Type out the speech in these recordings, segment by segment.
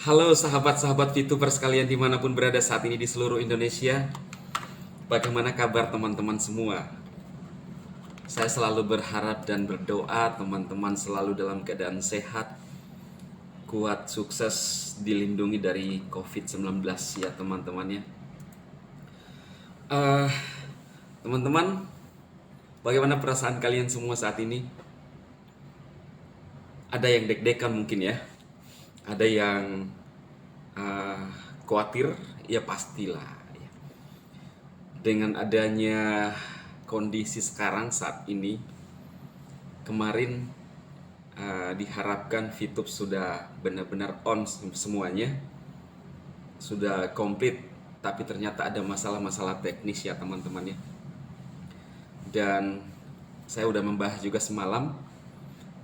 Halo sahabat-sahabat VTuber sekalian dimanapun berada saat ini di seluruh Indonesia. Bagaimana kabar teman-teman semua? Saya selalu berharap dan berdoa teman-teman selalu dalam keadaan sehat, kuat, sukses, dilindungi dari COVID-19 ya teman-teman ya. Eh, Teman-teman, bagaimana perasaan kalian semua saat ini? Ada yang deg-degan mungkin ya. Ada yang eh, khawatir, ya pastilah. Ya. Dengan adanya kondisi sekarang saat ini, kemarin diharapkan VTube sudah benar-benar on semuanya, sudah komplit, tapi ternyata ada masalah-masalah teknis ya teman-teman ya. Dan saya udah membahas juga semalam,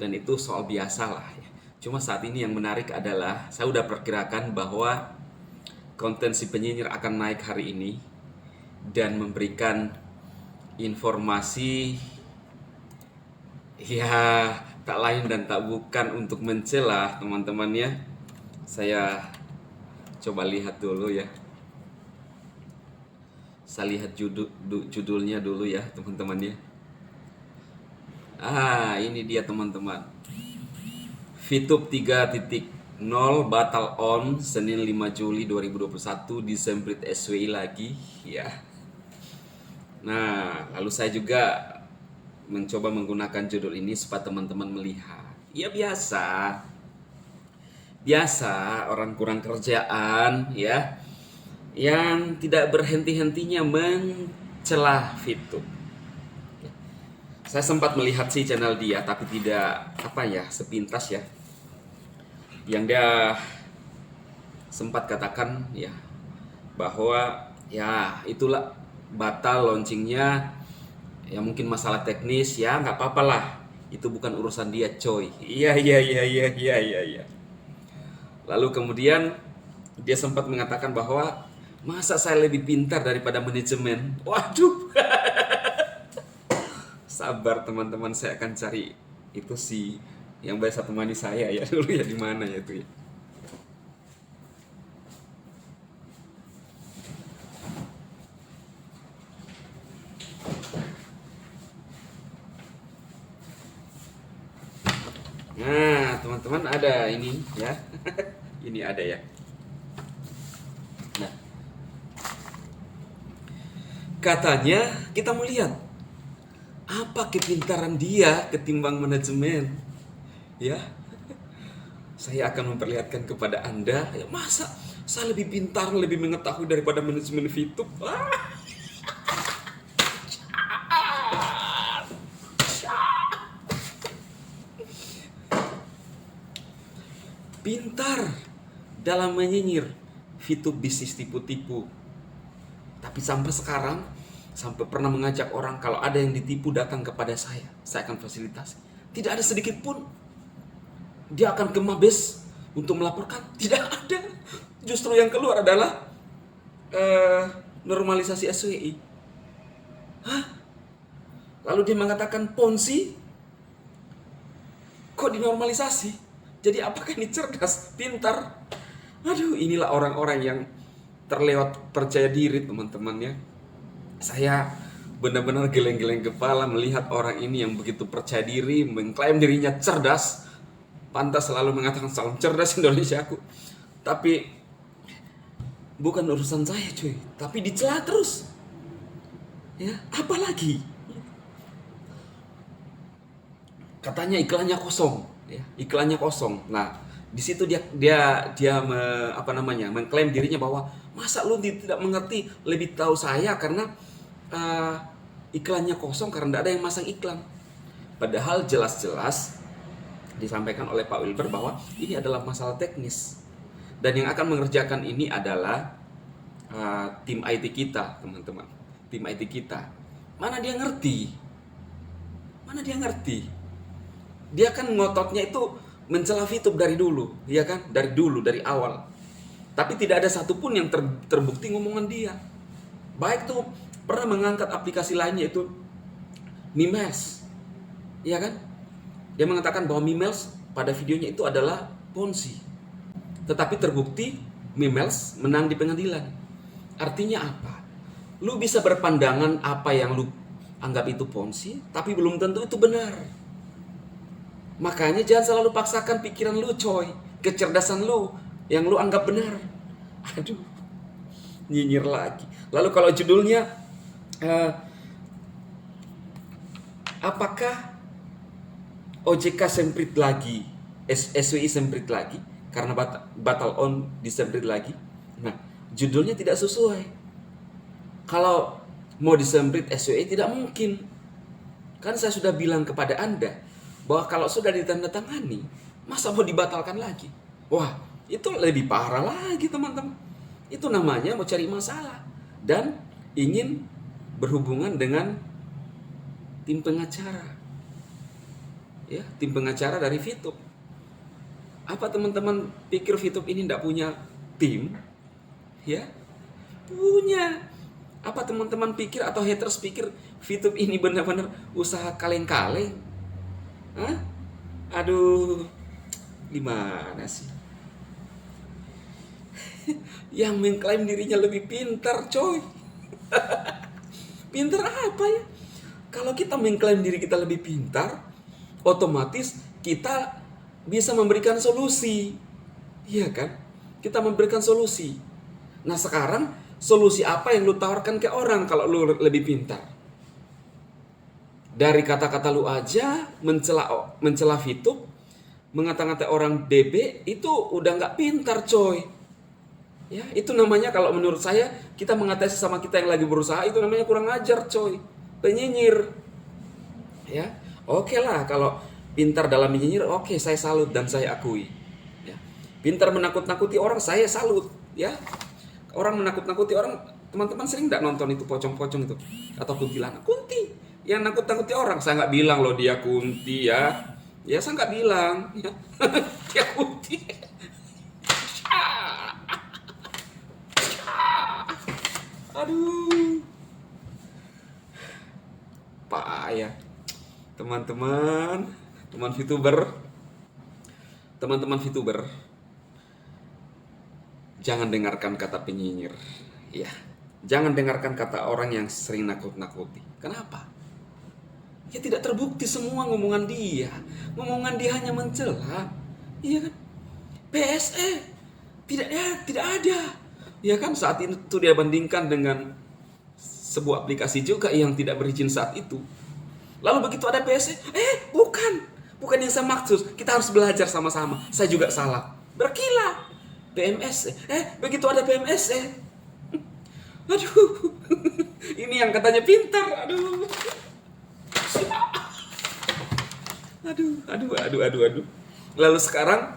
dan itu soal biasa lah ya. Cuma saat ini yang menarik adalah saya udah perkirakan bahwa konten si penyinyir akan naik hari ini dan memberikan informasi ya tak lain dan tak bukan untuk mencela teman-teman ya. Saya coba lihat dulu ya. Saya lihat judulnya dulu ya teman-teman ya. Ini dia teman-teman. VTube 3.0 batal on Senin 5 Juli 2021 di Semprit SWI lagi ya. Nah, lalu saya juga mencoba menggunakan judul ini supaya teman-teman melihat. Ya biasa. Biasa orang kurang kerjaan ya, yang tidak berhenti-hentinya mencela VTube. Saya sempat melihat sih channel dia, tapi tidak sepintas ya. Yang dia sempat katakan ya bahwa ya itulah batal launchingnya, ya mungkin masalah teknis ya, nggak apa-apa lah, itu bukan urusan dia coy. Iya. Lalu kemudian dia sempat mengatakan bahwa masa saya lebih pintar daripada manajemen. Waduh. Sabar teman-teman, saya akan cari itu sih yang biasa temani saya ya dulu ya, di mana ya itu ya. Nah, teman-teman ada ini ya. Ini ada ya. Nah, katanya kita melihat apa kepintaran dia ketimbang manajemen. Ya, saya akan memperlihatkan kepada Anda, ya, masa saya lebih pintar, lebih mengetahui daripada manajemen VTube. Pintar dalam menyinyir VTube bisnis tipu-tipu. Tapi sampai sekarang, sampai pernah mengajak orang kalau ada yang ditipu datang kepada saya akan fasilitasi. Tidak ada sedikit pun dia akan ke Mabes untuk melaporkan, tidak ada. Justru yang keluar adalah normalisasi SWI. Lalu dia mengatakan Ponzi kok dinormalisasi. Jadi apakah ini cerdas, pintar? Aduh, inilah orang-orang yang terlewat percaya diri teman-teman ya. Saya benar-benar geleng-geleng kepala melihat orang ini yang begitu percaya diri, mengklaim dirinya cerdas. Pantas selalu mengatakan salam cerdas Indonesia aku. Tapi bukan urusan saya cuy, tapi dicela terus. Ya, apalagi? Katanya iklannya kosong, ya, iklannya kosong. Nah, di situ dia mengklaim dirinya bahwa masa lu tidak mengerti, lebih tahu saya karena iklannya kosong karena tidak ada yang masang iklan. Padahal jelas-jelas disampaikan oleh Pak Wilber bahwa ini adalah masalah teknis, dan yang akan mengerjakan ini adalah tim IT kita, teman-teman. Tim IT kita. Mana dia ngerti? Dia kan ngototnya itu mencela VTube dari dulu, ya kan? Dari awal. Tapi tidak ada satupun yang terbukti ngomongan dia. Baik tuh pernah mengangkat aplikasi lainnya itu Mimes, ya kan? Dia mengatakan bahwa Mimes pada videonya itu adalah Ponzi. tetapi terbukti Mimels menang di pengadilan. Artinya apa? Lu bisa berpandangan apa yang lu anggap itu ponzi, tapi belum tentu itu benar. Makanya jangan selalu paksakan pikiran lu, coy. Kecerdasan lu yang lu anggap benar. Aduh, nyinyir lagi. Lalu kalau judulnya apakah OJK semprit lagi, SWI semprit lagi karena batal on disemprit lagi? Nah, judulnya tidak sesuai. Kalau mau disemprit SWI tidak mungkin. Kan saya sudah bilang kepada Anda bahwa kalau sudah ditandatangani, masa mau dibatalkan lagi? Wah, itu lebih parah lagi, teman-teman. Itu namanya mau cari masalah dan ingin berhubungan dengan tim pengacara. Ya, tim pengacara dari Fitup. Apa teman-teman pikir Fitup ini tidak punya tim? Ya, punya. Apa teman-teman pikir atau haters pikir Fitup ini benar-benar usaha kaleng-kaleng? Hah? Aduh, gimana sih? Yang mengklaim dirinya lebih pintar, coy. Pintar apa ya? Kalau kita mengklaim diri kita lebih pintar, otomatis kita bisa memberikan solusi. Iya kan? Kita memberikan solusi. Nah sekarang, solusi apa yang lu tawarkan ke orang kalau lu lebih pintar? Dari kata-kata lu aja mencela Fitup, mengata-ngata orang BB, itu udah nggak pintar, coy. Ya, itu namanya kalau menurut saya, kita mengatasi sama kita yang lagi berusaha, itu namanya kurang ajar, coy. Penyinyir. Ya, oke lah kalau pintar dalam menyinyir, oke, saya salut dan saya akui. Ya. Pintar menakut-nakuti orang, saya salut. Ya, orang menakut-nakuti orang, teman-teman sering nggak nonton itu pocong-pocong itu atau kuntilanak? Kunti yang nakut-nakuti orang. Saya nggak bilang loh dia kunti ya. Ya saya nggak bilang. Ya. Dia kunti. Aduh. Payah. Teman-teman VTuber, jangan dengarkan kata penyinyir. Ya, jangan dengarkan kata orang yang sering nakut-nakuti. Kenapa? Ya tidak terbukti semua ngomongan dia. Ngomongan dia hanya mencela. Iya kan? PSE tidak ada. Ya kan, saat itu dia bandingkan dengan sebuah aplikasi juga yang tidak berizin saat itu. Lalu begitu ada PSE, bukan yang saya maksud. Kita harus belajar sama-sama. Saya juga salah. Berkilah. PMS. Begitu ada PMS. Aduh. Ini yang katanya pintar. Aduh. Lalu sekarang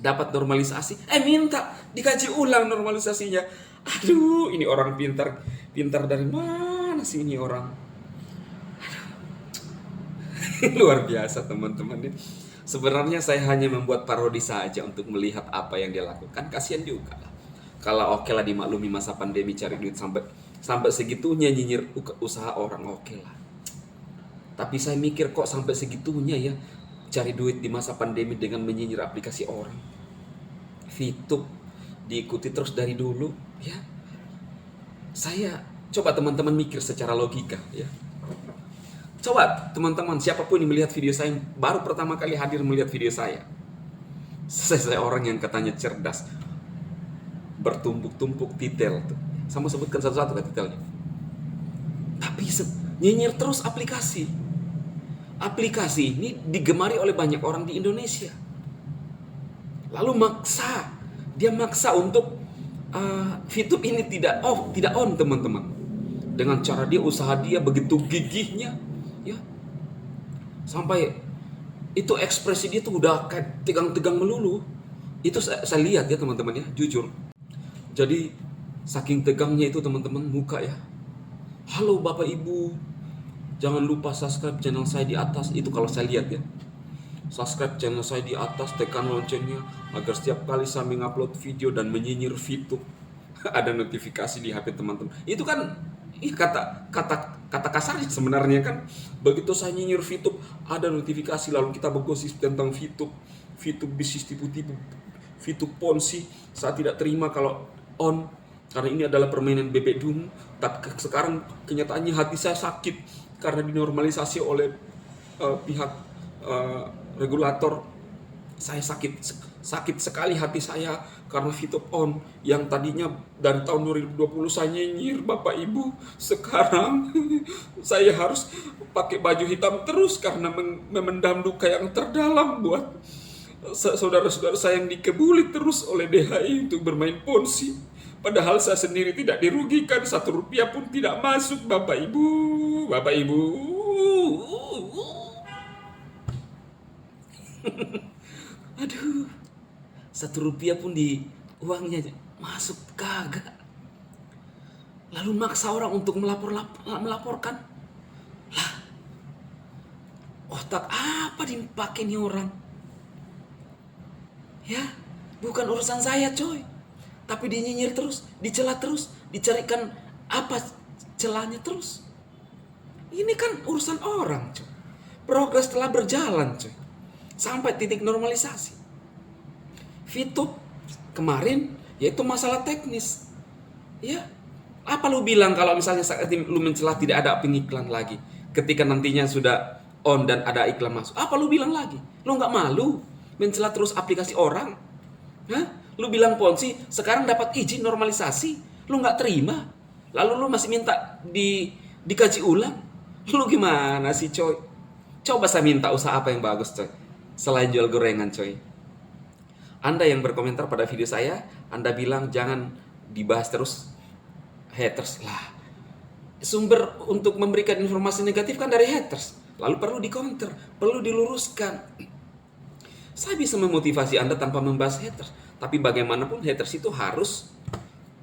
dapat normalisasi. Minta dikaji ulang normalisasinya. Aduh, ini orang pintar. Pintar dari mana sih ini orang? Luar biasa teman-teman. Sebenarnya saya hanya membuat parodi saja untuk melihat apa yang dia lakukan. Kasihan juga lah. Kalau oke lah dimaklumi masa pandemi cari duit sampai segitunya nyinyir usaha orang, oke lah. Tapi saya mikir kok sampai segitunya ya cari duit di masa pandemi dengan menyinyir aplikasi orang. Fitup diikuti terus dari dulu ya. Saya coba teman-teman mikir secara logika ya. Coba teman-teman siapapun yang melihat video saya, baru pertama kali hadir melihat video saya orang yang katanya cerdas, bertumpuk-tumpuk titel tuh. Sama sebutkan satu-satu kan titelnya. Tapi nyinyir terus aplikasi. Aplikasi ini digemari oleh banyak orang di Indonesia. Lalu dia maksa untuk Fitup ini tidak on teman-teman. Dengan cara usaha dia begitu gigihnya, ya. Sampai itu ekspresi dia tuh udah kayak tegang-tegang melulu. Itu saya lihat ya teman-teman ya, jujur. Jadi saking tegangnya itu teman-teman muka ya. Halo Bapak Ibu, jangan lupa subscribe channel saya di atas. Itu kalau saya lihat ya. Subscribe channel saya di atas, tekan loncengnya agar setiap kali saya mengupload video dan menyinyir Fitup ada notifikasi di HP teman-teman. Itu kan kata kasarnya sebenarnya kan. Begitu saya nyinyir Fitup ada notifikasi, lalu kita bergosip tentang Fitup bisnis tipu-tipu, Fitur Ponzi, saya tidak terima kalau on, karena ini adalah permainan bebek dungu. Tapi sekarang kenyataannya hati saya sakit karena dinormalisasi oleh pihak regulator. Saya sakit sekali hati saya karena Fitop On yang tadinya dari tahun 2020 saya nyinyir Bapak Ibu, sekarang saya harus pakai baju hitam terus karena memendam luka yang terdalam buat saudara-saudara saya yang dikebuli terus oleh DHI untuk bermain ponzi. Padahal saya sendiri tidak dirugikan, 1 rupiah pun tidak masuk, Bapak Ibu. Bapak Ibu. Aduh, 1 rupiah pun di uangnya masuk kagak. Lalu maksa orang untuk melaporkan. Lah, otak apa dipakai nih orang? Ya, bukan urusan saya coy. Tapi dinyinyir terus, dicela terus, dicarikan apa celahnya terus. Ini kan urusan orang coy. Progres telah berjalan coy. Sampai titik normalisasi. Fitup kemarin yaitu masalah teknis. Ya, apa lu bilang kalau misalnya saat lu mencela tidak ada pengiklan lagi? Ketika nantinya sudah on dan ada iklan masuk, apa lu bilang lagi? Lu nggak malu mencela terus aplikasi orang? Hah? Lu bilang Ponzi sekarang dapat izin normalisasi, lu nggak terima, lalu lu masih minta dikaji ulang? Lu gimana sih coy? Coba saya minta usaha apa yang bagus coy, selain jual gorengan coy. Anda yang berkomentar pada video saya, Anda bilang jangan dibahas terus haters lah. Sumber untuk memberikan informasi negatif kan dari haters. Lalu perlu di-counter, perlu diluruskan. Saya bisa memotivasi Anda tanpa membahas haters, tapi bagaimanapun haters itu harus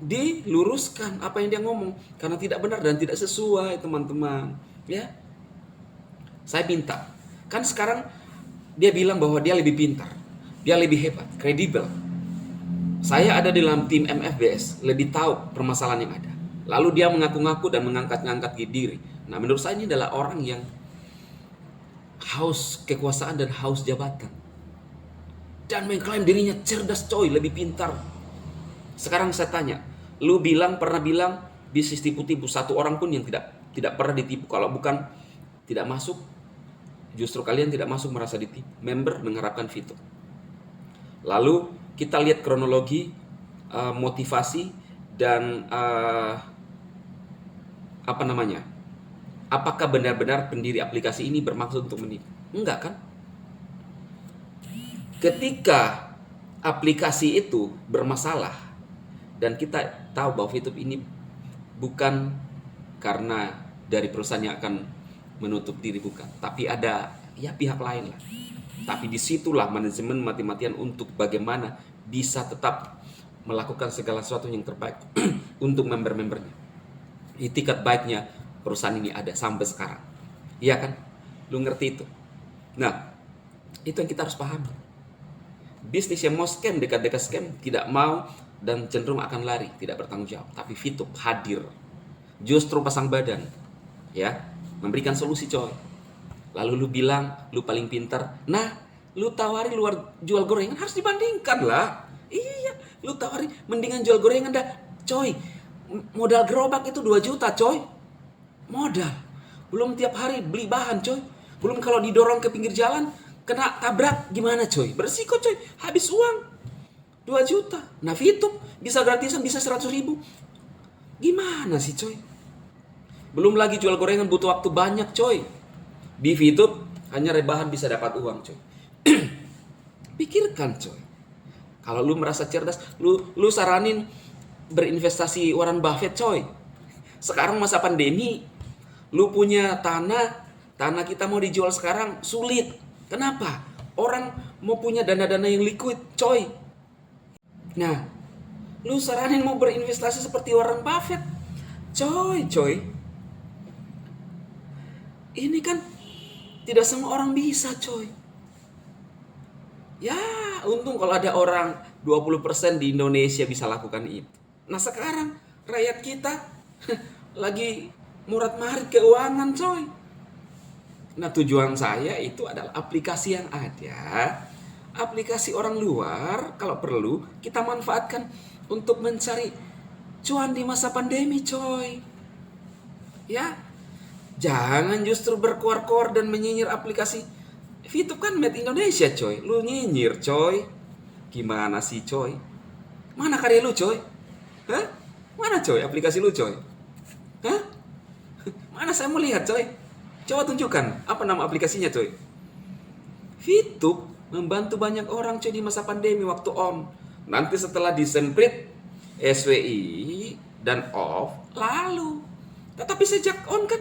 diluruskan apa yang dia ngomong, karena tidak benar dan tidak sesuai, teman-teman. Ya, saya minta. Kan sekarang dia bilang bahwa dia lebih pintar, dia lebih hebat, kredibel. Saya ada di dalam tim MFBS, lebih tahu permasalahan yang ada. Lalu dia mengaku-ngaku dan mengangkat-ngangkat diri. Nah, menurut saya ini adalah orang yang haus kekuasaan dan haus jabatan. Dan mengklaim dirinya cerdas coy, lebih pintar. Sekarang saya tanya, lu pernah bilang bisnis tipu-tipu, satu orang pun yang tidak pernah ditipu. Kalau bukan tidak masuk, justru kalian tidak masuk merasa ditipu. Member mengharapkan fitur. Lalu kita lihat kronologi motivasi dan apakah benar-benar pendiri aplikasi ini bermaksud untuk menipu? Enggak kan? Ketika aplikasi itu bermasalah dan kita tahu bahwa Fitup ini bukan karena dari perusahaan yang akan menutup diri, bukan, tapi ada ya pihak lain lah. Tapi disitulah manajemen mati-matian untuk bagaimana bisa tetap melakukan segala sesuatu yang terbaik untuk member-membernya. Itikat baiknya perusahaan ini ada sampai sekarang. Iya kan? Lu ngerti itu? Nah, itu yang kita harus pahami. Bisnis yang mau scam, dekat-dekat scam, tidak mau dan cenderung akan lari, tidak bertanggung jawab. Tapi Fitup hadir, justru pasang badan, ya, memberikan solusi coy. Lalu lu bilang lu paling pintar. Nah, lu tawari luar jual gorengan, harus dibandingkan lah. Iya, lu tawari mendingan jual gorengan dah coy. Modal gerobak itu 2 juta coy. Modal. Belum tiap hari beli bahan coy. Belum kalau didorong ke pinggir jalan kena tabrak gimana coy? Beresiko coy, habis uang 2 juta. Nah Fitup bisa gratisan, bisa 100 ribu. Gimana sih coy? Belum lagi jual gorengan butuh waktu banyak coy. Di Fitup hanya rebahan bisa dapat uang coy. Pikirkan coy. Kalau lu merasa cerdas, lu saranin berinvestasi Warren Buffett coy. Sekarang masa pandemi, lu punya tanah kita mau dijual sekarang sulit. Kenapa? Orang mau punya dana-dana yang liquid coy. Nah, lu saranin mau berinvestasi seperti Warren Buffett coy. Ini kan tidak semua orang bisa coy. Ya, untung kalau ada orang 20% di Indonesia bisa lakukan itu. Nah sekarang rakyat kita lagi murat-marit keuangan coy. Nah tujuan saya itu adalah aplikasi yang ada aplikasi orang luar kalau perlu kita manfaatkan untuk mencari cuan di masa pandemi, coy. Ya, jangan justru berkoar-koar dan menyinyir aplikasi. VTube kan made Indonesia, coy. Lu nyinyir, coy. Gimana sih, coy? Mana karya lu, coy? Hah? Mana, coy, aplikasi lu, coy? Hah? Mana saya mau lihat, coy? Coba tunjukkan, apa nama aplikasinya, coy? VTube membantu banyak orang, coy, di masa pandemi waktu on. Nanti setelah disemprit SWI dan off, lalu. Tetapi sejak on kan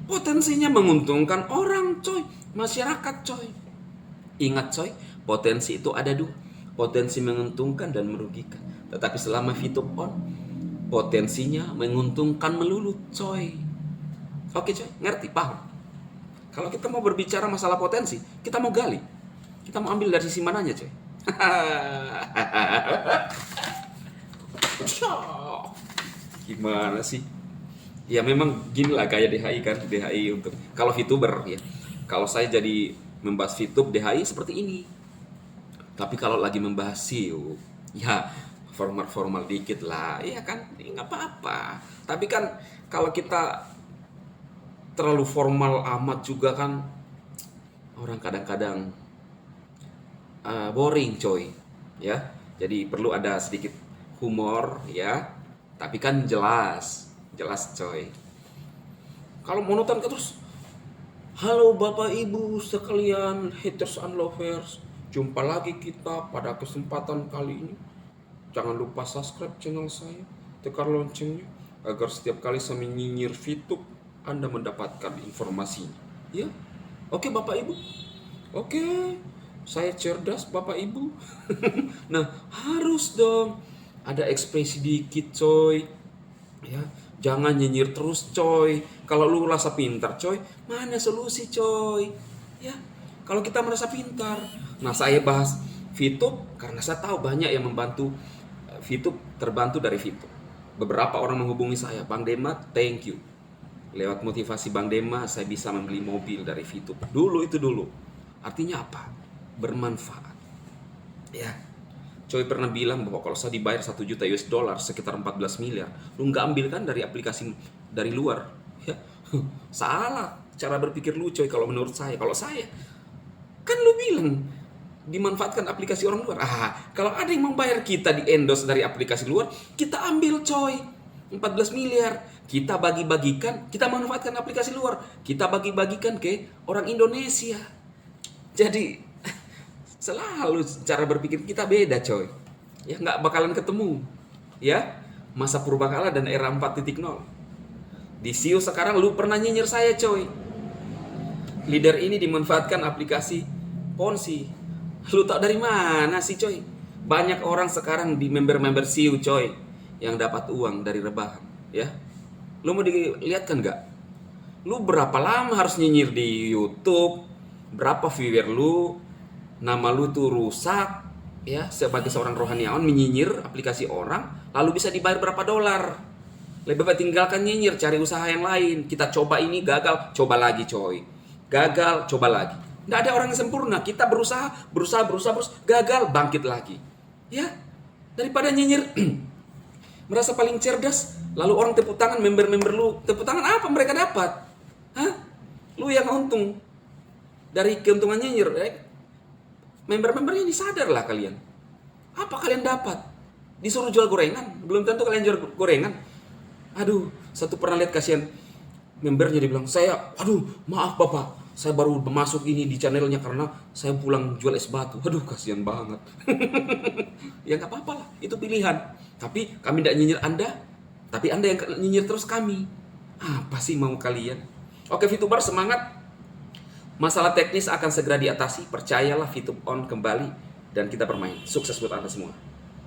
potensinya menguntungkan orang, coy. Masyarakat, coy. Ingat, coy, potensi itu ada dua. Potensi menguntungkan dan merugikan. Tetapi selama VTube on, potensinya menguntungkan melulu, coy. Oke, coy, ngerti, paham? Kalau kita mau berbicara masalah potensi, kita mau gali. Kita mau ambil dari sisi mananya, coy. Gimana sih? Ya memang gini lah gaya DHI kan. DHI untuk kalau VTuber ya. Kalau saya jadi membahas VTube DHI seperti ini. Tapi kalau lagi membahas SEO, ya formal-formal dikit lah. Iya kan? Nggak apa-apa. Tapi kan kalau kita terlalu formal amat juga kan orang kadang-kadang boring, coy. Ya. Jadi perlu ada sedikit humor ya. Tapi kan jelas, coy. Kalau monoton kan terus, halo Bapak Ibu sekalian haters and lovers, jumpa lagi kita pada kesempatan kali ini. Jangan lupa subscribe channel saya, tekan loncengnya agar setiap kali saya menyinyir VTube Anda mendapatkan informasinya. Ya, oke Bapak Ibu. Oke, saya cerdas Bapak Ibu. Nah, harus dong ada ekspresi dikit, coy. Ya, jangan nyinyir terus, coy. Kalau lu rasa pintar, coy, mana solusi, coy? Ya, kalau kita merasa pintar. Nah, saya bahas VTube karena saya tahu banyak yang membantu VTube, terbantu dari VTube. Beberapa orang menghubungi saya, Bang Dema, thank you. Lewat motivasi Bang Dema, saya bisa membeli mobil dari VTube. Dulu. Artinya apa? Bermanfaat. Ya. Coy pernah bilang bahwa kalau saya dibayar 1 juta US dollar sekitar 14 miliar, lu nggak ambil kan dari aplikasi dari luar? Ya. Salah cara berpikir lu, coy, kalau menurut saya. Kalau saya, kan lu bilang dimanfaatkan aplikasi orang luar. Kalau ada yang membayar kita di endorse dari aplikasi luar, kita ambil, coy. 14 miliar. Kita bagi-bagikan, kita manfaatkan aplikasi luar. Kita bagi-bagikan ke orang Indonesia. Jadi selalu cara berpikir kita beda, coy. Ya nggak bakalan ketemu. Ya, masa purbakala dan era 4.0. Di SEO sekarang lu pernah nyinyir saya, coy. Leader ini dimanfaatkan aplikasi Ponzi. Lu tau dari mana sih, coy? Banyak orang sekarang di member-member SEO, coy, yang dapat uang dari rebahan, ya. Lu mau dilihatkan nggak? Lu berapa lama harus nyinyir di YouTube? Berapa viewer lu? Nama lu tuh rusak, ya, sebagai seorang rohaniawan menyinyir aplikasi orang, lalu bisa dibayar berapa dolar? Lebih baik tinggalkan nyinyir, cari usaha yang lain. Kita coba ini, gagal, coba lagi, coy. Gagal, coba lagi. Nggak ada orang yang sempurna. Kita berusaha, gagal, bangkit lagi. Ya, daripada nyinyir, merasa paling cerdas, lalu orang tepuk tangan, member-member lu, tepuk tangan apa mereka dapat? Hah? Lu yang untung dari keuntungan nyinyir, member-member ini sadarlah kalian. Apa kalian dapat? Disuruh jual gorengan, belum tentu kalian jual gorengan. Aduh, satu pernah lihat kasihan membernya, dia bilang, maaf Bapak, saya baru masuk ini di channelnya karena saya pulang jual es batu. Aduh, kasihan banget. Ya nggak apa-apa lah, itu pilihan. Tapi kami tidak nyinyir Anda, tapi Anda yang nyinyir terus kami. Apa sih mau kalian? Oke, VTuber semangat. Masalah teknis akan segera diatasi. Percayalah, VTube on kembali dan kita bermain. Sukses buat Anda semua.